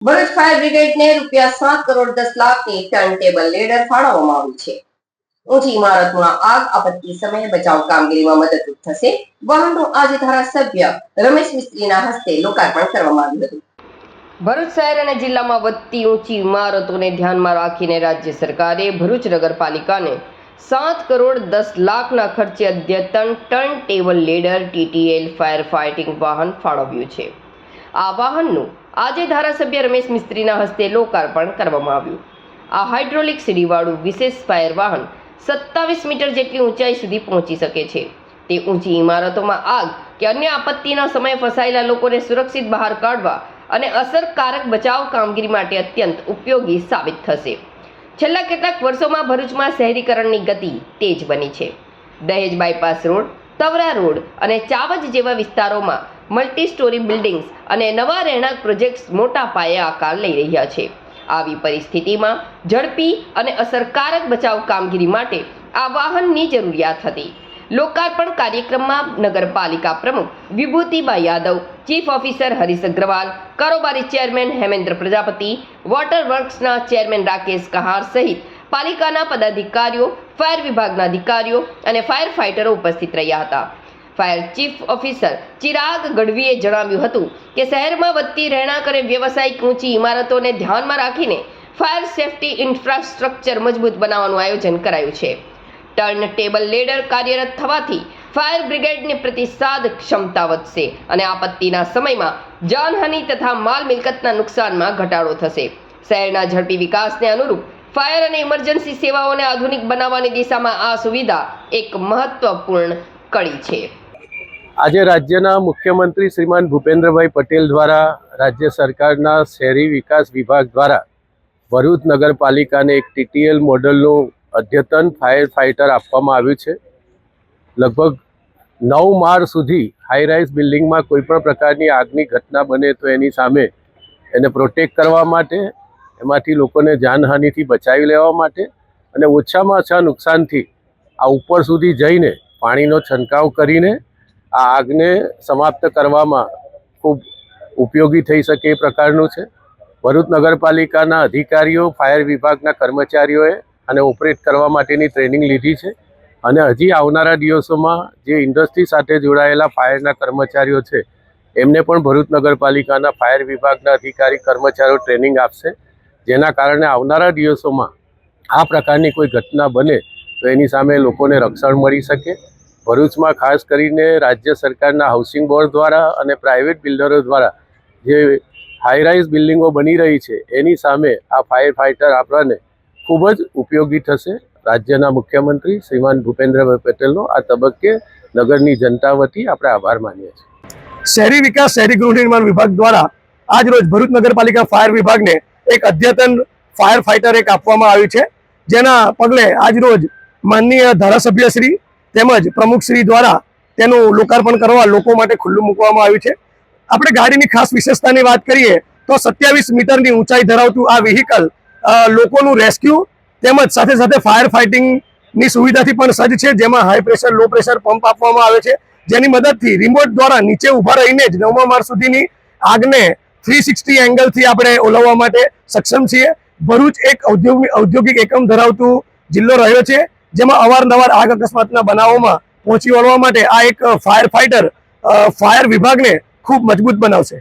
Bharuch fire બ્રિગેડને ₹7 crore 10 લાખની turn table ladder ફાળવવામાં આવી છે। ઊંચી ઇમારતમાં આગ આપત્તિ સમયે બચાવ કામગીરીમાં મદદરૂપ થશે। વાહનનું આજે ધારાસભ્ય રમેશ મિસ્ત્રીના હસ્તે લોકાર્પણ કરવામાં આવ્યું હતું। ભરૂચ શહેર અને જિલ્લામાં વધતી ઊંચી ઇમારતોને ધ્યાનમાં રાખીને રાજ્ય સરકારે ભરૂચ નગરપાલિકાને ₹7 કરોડ 10 લાખના ખર્ચે અદ્યતન turn table ladder TTL fire fighting વાહન ફાળવ્યું છે। આ વાહનનું આજે ધારાસભ્ય રમેશ મિસ્ત્રીના હસ્તે લોકાર્પણ કરવામાં આવ્યું। આ હાઇડ્રોલિક સીડીવાળું વિશેષ ફાયર વાહન 27 મીટર જેટલી ઊંચાઈ સુધી પહોંચી શકે છે। તે ઊંચી ઇમારતોમાં આગ કે અન્ય આપત્તિના સમયે ફસાયેલા લોકોને સુરક્ષિત બહાર કાઢવા અને અસરકારક બચાવ કામગીરી માટે અત્યંત ઉપયોગી સાબિત થશે। છેલ્લા કેટલાક વર્ષોમાં ભરૂચમાં શહેરીકરણની ગતિ તેજ બની છે। દહેજ બાયપાસ રોડ, તવરા રોડ અને ચાવજ જેવા વિસ્તારોમાં મલ્ટી સ્ટોરી બિલ્ડિંગ્સ અને નવા રહેણાંક પ્રોજેક્ટ્સ મોટા પાયે આકાર લઈ રહ્યા છે। આવી પરિસ્થિતિમાં ઝડપી અને અસરકારક બચાવ કામગીરી માટે આ વાહનની જરૂરિયાત હતી। લોકાર્પણ કાર્યક્રમમાં નગરપાલિકા પ્રમુખ વિભૂતિબા યાદવ, ચીફ ઓફિસર હરીશ અગ્રવાલ, કારોબારી ચેરમેન હેમેન્દ્ર પ્રજાપતિ, વોટર વર્ક્સના ચેરમેન રાકેશ કહાર સહિત પાલિકાના પદાધિકારીઓ, ફાયર વિભાગના અધિકારીઓ અને ફાયર ફાઇટરો ઉપસ્થિત રહ્યા હતા। ફાયર ચીફ ઓફિસર ચિરાગ ગઢવીએ જણાવ્યું હતું કે શહેરમાં વધતી રહેણાંક અને વ્યવસાયિક ઊંચી ઇમારતોને ધ્યાનમાં રાખીને ફાયર સેફટી ઇન્ફ્રાસ્ટ્રક્ચર મજબૂત બનાવવાનું આયોજન કરાયું છે। ટર્ન ટેબલ લેડર કાર્યરત થવાથી ફાયર બ્રિગેડની પ્રતિસાદ ક્ષમતા વધશે અને આપત્તિના સમયમાં જાનહાનિ તથા માલ મિલકતના નુકસાનમાં ઘટાડો થશે। શહેરના ઝડપી વિકાસને અનુરૂપ ફાયર અને ઇમરજન્સી સેવાઓને આધુનિક બનાવવાની દિશામાં આ સુવિધા એક મહત્વપૂર્ણ કડી છે। આજે રાજ્યના મુખ્યમંત્રી શ્રીમાન ભૂપેન્દ્રભાઈ પટેલ દ્વારા રાજ્ય સરકારના શહેરી વિકાસ વિભાગ દ્વારા ભરૂચ નગરપાલિકાને એક TTL મોડલનું અદ્યતન ફાયર ફાઇટર આપવામાં આવ્યું છે। લગભગ 9 માળ સુધી હાઈરાઇઝ બિલ્ડિંગમાં કોઈપણ પ્રકારની આગની ઘટના બને તો એની સામે એને પ્રોટેક્ટ કરવા માટે, એમાંથી લોકોને જાનહાનિથી બચાવી લેવા માટે અને ઓછામાં ઓછા નુકસાનથી આ ઉપર સુધી જઈને પાણીનો છંટકાવ કરીને આ આગને સમાપ્ત કરવામાં ખૂબ ઉપયોગી થઈ શકે એ પ્રકારનું છે। ભરૂચ નગરપાલિકાના અધિકારીઓ, ફાયર વિભાગના કર્મચારીઓએ આને ઓપરેટ કરવા માટેની ટ્રેનિંગ લીધી છે અને હજી આવનારા દિવસોમાં જે ઇન્ડસ્ટ્રી સાથે જોડાયેલા ફાયરના કર્મચારીઓ છે એમને પણ ભરૂચ નગરપાલિકાના ફાયર વિભાગના અધિકારી કર્મચારીઓ ટ્રેનિંગ આપશે, જેના કારણે આવનારા દિવસોમાં આ પ્રકારની કોઈ ઘટના બને તો એની સામે લોકોને રક્ષણ મળી શકે। ભરૂચમાં ખાસ કરીને રાજ્ય સરકારના હાઉસિંગ બોર્ડ દ્વારા અને પ્રાઇવેટ બિલ્ડરો દ્વારા જે હાઈરાઇઝ બિલ્ડિંગો બની રહી છે એની સામે આ ફાયર ફાઇટર આપણને ખૂબ જ ઉપયોગી થશે। રાજ્યના મુખ્યમંત્રી શ્રીમાન ભૂપેન્દ્રભાઈ પટેલનો આ તબક્કે નગરની જનતા વતી આપણે આભાર માનીએ છીએ। શહેરી વિકાસ શહેરી ગૃહ નિર્માણ વિભાગ દ્વારા આજ રોજ ભરૂચ નગરપાલિકા ફાયર વિભાગને એક અદ્યતન ફાયર ફાઇટર એક આપવામાં આવ્યું છે, જેના પગલે આજ રોજ માનનીય ધારાસભ્યશ્રી તેમજ પ્રમુખશ્રી દ્વારા તેનું લોકાર્પણ કરવા લોકો માટે ખુલ્લું મૂકવામાં આવ્યું છે। આપણે ગાડીની ખાસ વિશેષતાની વાત કરીએ તો 27 મીટરની ઊંચાઈ ધરાવતું આ વ્હીકલ લોકોનું રેસ્ક્યુ તેમજ સાથે સાથે ફાયર ફાઇટિંગની સુવિધાથી પણ સજ્જ છે, જેમાં high pressure, low pressure pump આપવામાં આવે છે, જેની મદદથી રિમોટ દ્વારા નીચે ઊભા રહીને જ 9મા માળ સુધીની આગને 360 એંગલથી આપણે ઓલવવા માટે સક્ષમ છીએ। ભરૂચ એક ઔદ્યોગિક એકમ ધરાવતું જિલ્લો રહ્યો છે, જેમાં અવારનવાર આગ અકસ્માતના બનાવોમાં પહોંચી વળવા માટે આ એક ફાયર ફાઇટર ફાયર વિભાગને ખૂબ મજબૂત બનાવશે।